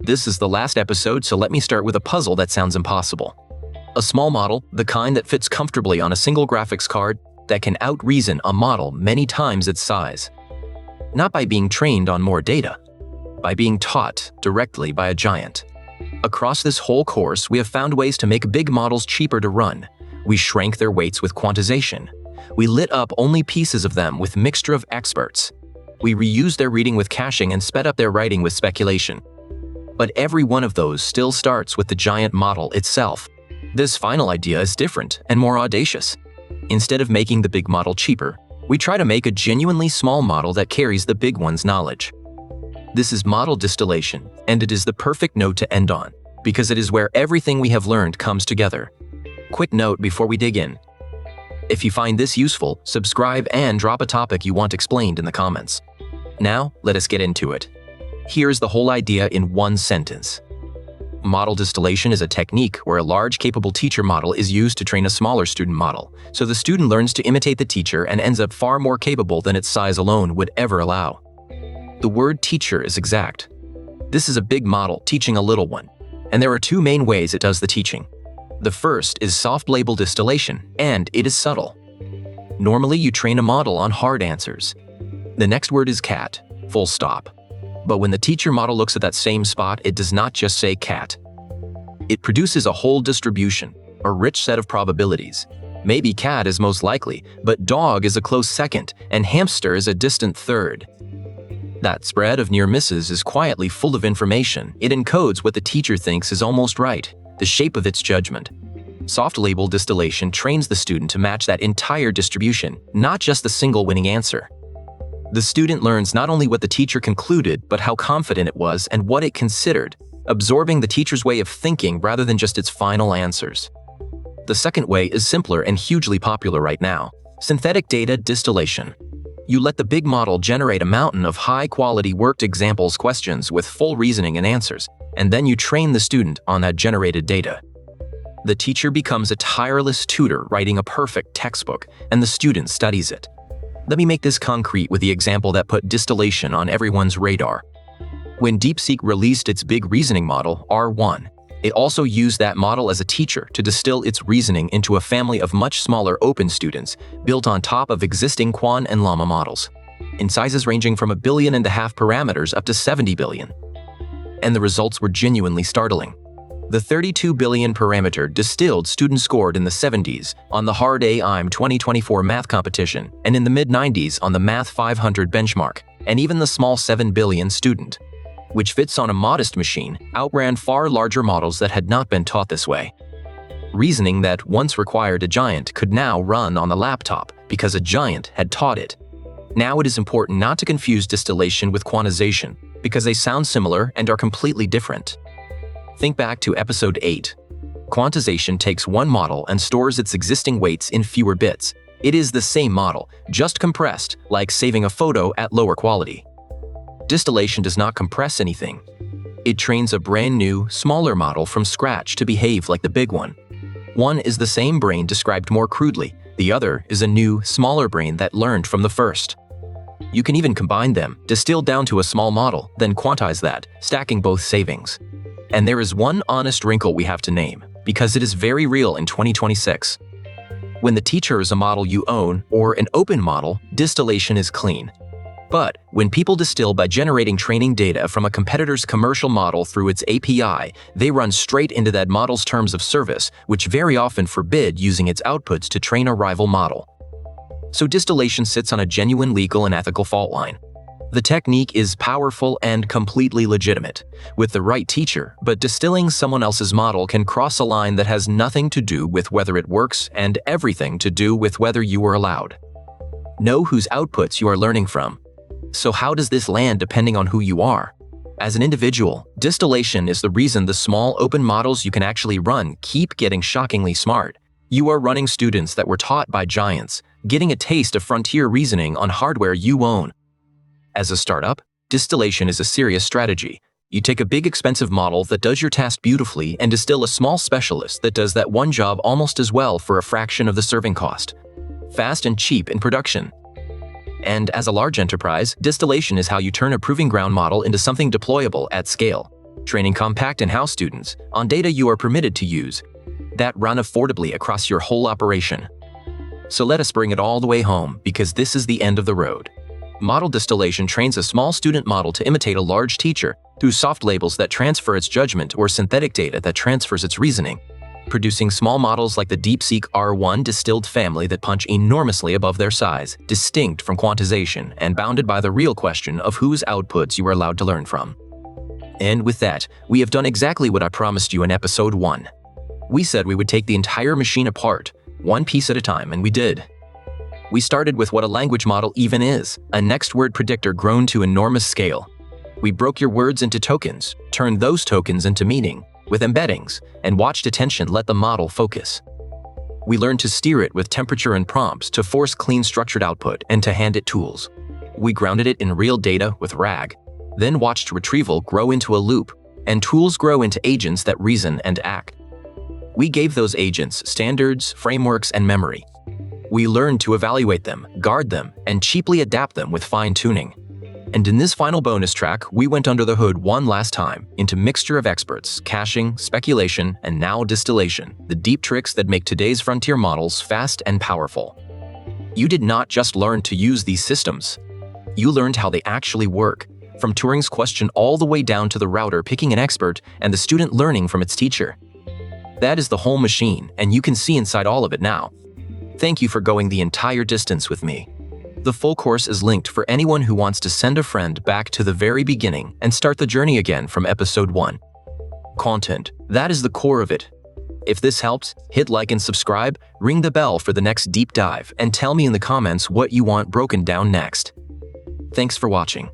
This is the last episode, so let me start with a puzzle that sounds impossible. A small model, the kind that fits comfortably on a single graphics card, that can out-reason a model many times its size. Not by being trained on more data, by being taught directly by a giant. Across this whole course, we have found ways to make big models cheaper to run. We shrank their weights with quantization. We lit up only pieces of them with mixture of experts. We reused their reading with caching and sped up their writing with speculation. But every one of those still starts with the giant model itself. This final idea is different and more audacious. Instead of making the big model cheaper, we try to make a genuinely small model that carries the big one's knowledge. This is model distillation, and it is the perfect note to end on, because it is where everything we have learned comes together. Quick note before we dig in. If you find this useful, subscribe and drop a topic you want explained in the comments. Now, let us get into it. Here's the whole idea in one sentence. Model distillation is a technique where a large capable teacher model is used to train a smaller student model, so the student learns to imitate the teacher and ends up far more capable than its size alone would ever allow. The word teacher is exact. This is a big model teaching a little one, and there are two main ways it does the teaching. The first is soft label distillation, and it is subtle. Normally, you train a model on hard answers. The next word is cat, full stop. But when the teacher model looks at that same spot, it does not just say cat. It produces a whole distribution, a rich set of probabilities. Maybe cat is most likely, but dog is a close second, and hamster is a distant third. That spread of near misses is quietly full of information. It encodes what the teacher thinks is almost right, the shape of its judgment. Soft label distillation trains the student to match that entire distribution, not just the single winning answer. The student learns not only what the teacher concluded, but how confident it was and what it considered, absorbing the teacher's way of thinking rather than just its final answers. The second way is simpler and hugely popular right now: synthetic data distillation. You let the big model generate a mountain of high-quality worked examples questions with full reasoning and answers, and then you train the student on that generated data. The teacher becomes a tireless tutor writing a perfect textbook, and the student studies it. Let me make this concrete with the example that put distillation on everyone's radar. When DeepSeek released its big reasoning model, R1, it also used that model as a teacher to distill its reasoning into a family of much smaller open students built on top of existing Qwen and Llama models, in sizes ranging from 1.5 billion parameters up to 70 billion. And the results were genuinely startling. The 32 billion parameter distilled student scored in the 70s on the Hard AIM 2024 math competition and in the mid-90s on the Math 500 benchmark, and even the small 7 billion student, which fits on a modest machine, outran far larger models that had not been taught this way. Reasoning that once required a giant could now run on the laptop because a giant had taught it. Now it is important not to confuse distillation with quantization, because they sound similar and are completely different. Think back to episode 8. Quantization takes one model and stores its existing weights in fewer bits. It is the same model, just compressed, like saving a photo at lower quality. Distillation does not compress anything. It trains a brand new, smaller model from scratch to behave like the big one. One is the same brain described more crudely. The other is a new, smaller brain that learned from the first. You can even combine them, distill down to a small model, then quantize that, stacking both savings. And there is one honest wrinkle we have to name, because it is very real in 2026. When the teacher is a model you own, or an open model, distillation is clean. But when people distill by generating training data from a competitor's commercial model through its API, they run straight into that model's terms of service, which very often forbid using its outputs to train a rival model. So distillation sits on a genuine legal and ethical fault line. The technique is powerful and completely legitimate, with the right teacher, but distilling someone else's model can cross a line that has nothing to do with whether it works and everything to do with whether you are allowed. Know whose outputs you are learning from. So how does this land depending on who you are? As an individual, distillation is the reason the small open models you can actually run keep getting shockingly smart. You are running students that were taught by giants, getting a taste of frontier reasoning on hardware you own. As a startup, distillation is a serious strategy. You take a big expensive model that does your task beautifully and distill a small specialist that does that one job almost as well for a fraction of the serving cost. Fast and cheap in production. And as a large enterprise, distillation is how you turn a proving ground model into something deployable at scale. training compact in-house students on data you are permitted to use that run affordably across your whole operation. So let us bring it all the way home, because this is the end of the road. Model distillation trains a small student model to imitate a large teacher through soft labels that transfer its judgment or synthetic data that transfers its reasoning, producing small models like the DeepSeek R1 distilled family that punch enormously above their size, distinct from quantization and bounded by the real question of whose outputs you are allowed to learn from. And with that, we have done exactly what I promised you in episode 1. We said we would take the entire machine apart, one piece at a time, and we did. We started with what a language model even is, a next word predictor grown to enormous scale. We broke your words into tokens, turned those tokens into meaning, with embeddings, and watched attention let the model focus. We learned to steer it with temperature and prompts to force clean structured output and to hand it tools. We grounded it in real data with RAG, then watched retrieval grow into a loop, and tools grow into agents that reason and act. We gave those agents standards, frameworks, and memory. We learned to evaluate them, guard them, and cheaply adapt them with fine-tuning. And in this final bonus track, we went under the hood one last time into mixture of experts, caching, speculation, and now distillation, the deep tricks that make today's frontier models fast and powerful. You did not just learn to use these systems. You learned how they actually work, from Turing's question all the way down to the router picking an expert and the student learning from its teacher. That is the whole machine, and you can see inside all of it now. Thank you for going the entire distance with me. The full course is linked for anyone who wants to send a friend back to the very beginning and start the journey again from episode 1. Content, that is the core of it. If this helps, hit like and subscribe, ring the bell for the next deep dive, and tell me in the comments what you want broken down next. Thanks for watching.